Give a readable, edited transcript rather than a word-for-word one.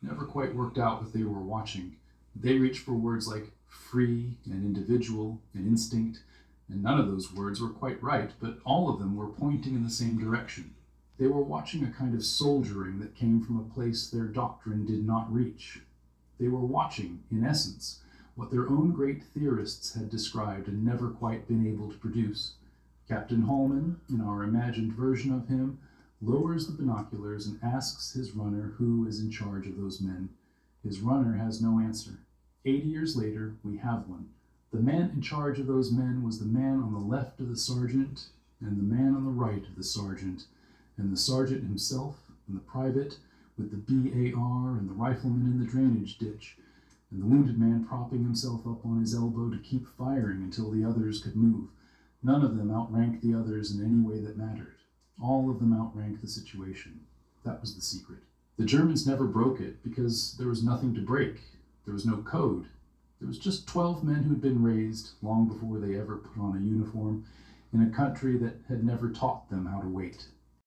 never quite worked out what they were watching. They reached for words like free and individual and instinct, and none of those words were quite right, but all of them were pointing in the same direction. They were watching a kind of soldiering that came from a place their doctrine did not reach. They were watching, in essence, what their own great theorists had described and never quite been able to produce. Captain Hallman, in our imagined version of him, lowers the binoculars and asks his runner who is in charge of those men. His runner has no answer. 80 years later, we have one. The man in charge of those men was the man on the left of the sergeant, and the man on the right of the sergeant, and the sergeant himself, and the private with the BAR, and the rifleman in the drainage ditch, and the wounded man propping himself up on his elbow to keep firing until the others could move. None of them outranked the others in any way that mattered. All of them outranked the situation. That was the secret. The Germans never broke it because there was nothing to break. There was no code. There was just 12 men who had been raised long before they ever put on a uniform in a country that had never taught them how to wait.